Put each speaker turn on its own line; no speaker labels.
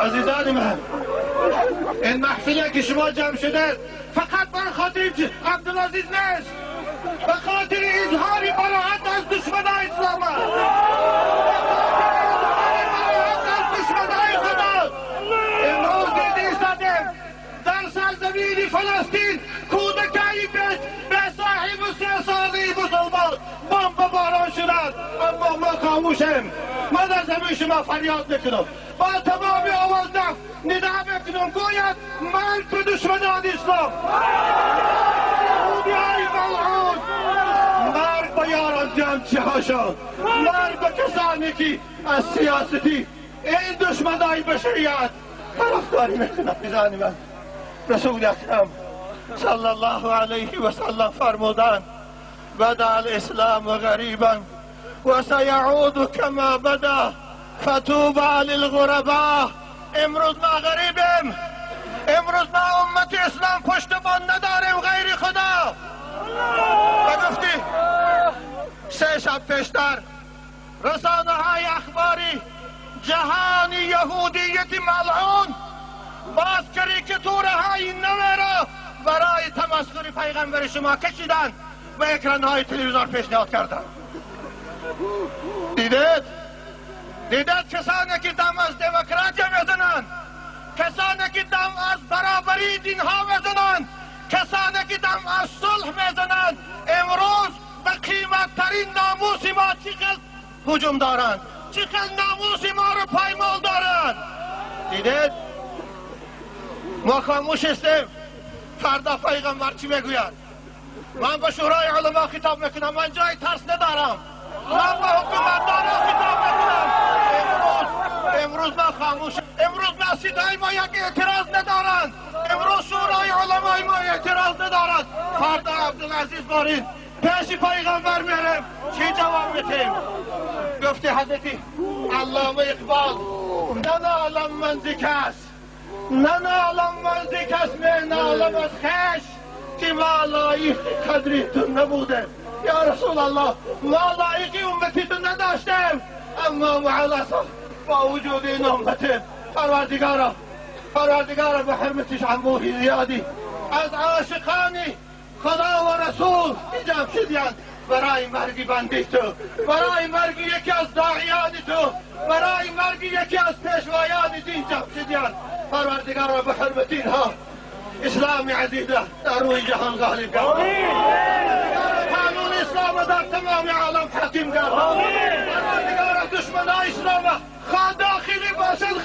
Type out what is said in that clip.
عزیزان من، این محفلی که شما جمع شده فقط برای خاطر عبدالعزیز نیست، به خاطر اظهار براءت از دشمنان اسلام است، از دشمنان خدا. امروز دیدیم در سرزمین فلسطین کودتایی به صاحب سیاسی مسلمان بمب باران شدند، اما ما خاموشیم. من از همه شما فریاد میکنم، با تمام آواز ندا میکنم، گوید مرگ به دشمنان اسلام، یهودیای ملعون، مرگ به یاران جمعچی هاشان، مرگ به کسانی که از سیاستی این دشمنای بشریت طرفداری میکنند. عزیزان من، رسول اکرم صلی الله علیه و سلم فرمودند بدا الاسلام غریبا و سیعود کما بدا فتوبى للغرباء. امروز ما غریبیم، امروز ما امت اسلام پشتبان نداریم غیر خدا. و گفتی 3 شب پیشتر رسانه های اخباری جهانی یهودیت ملعون باز کریکاتوره های نوه را برای تمسخر پیغمبر شما کشیدن و اکران های تلویزیون پیشنهاد کردن. دیدید کسانی که دم از دموکراسی میزنند، کسانی که دم از برابری دین ها میزنند، کسانی که دم از صلح میزنند، امروز به قیمت ترین ناموس ما چقدر هجوم دارند، چقدر ناموس ما رو پایمال دارند. دیدید ما خاموش هستیم، فردا پیغمبر چی میگوید؟ من به شورای علما خطاب میکنم، من جای ترس ندارم، من به حکومتداران خطاب میکنم. امروز ما خاموش، امروز مسجدهای ما یک اعتراض ندارند، امروز شورای علمای ما اعتراض ندارند. فردا عبدالعزیز بارین پیش پیغمبر میریم، چی جواب میتیم؟ گفتی حضرتی علامه اقبال ننالم من ز کس، ننالم من ز کس، می نالم از خویش که ما لایق قدری تو نبوده. یا رسول الله، ما لایقی امتی تو نداشتیم، اما معلصا با وجود این امت پروردگارا به حرمتش انبوهی زیادی از عاشقانی خدا و رسول جمع شدیند برای مرگی بندی تو، برای مرگی یکی از داعیان تو، برای مرگی یکی از پیشوایان دین جمع شدیند. پروردگارا به حرمت اینها اسلام عزیزه در روی جهان غالب گردد، قانون اسلام در تمام عالم حاکم گردد. پروردگارا دشمنان اسلام خواه داخلی باشد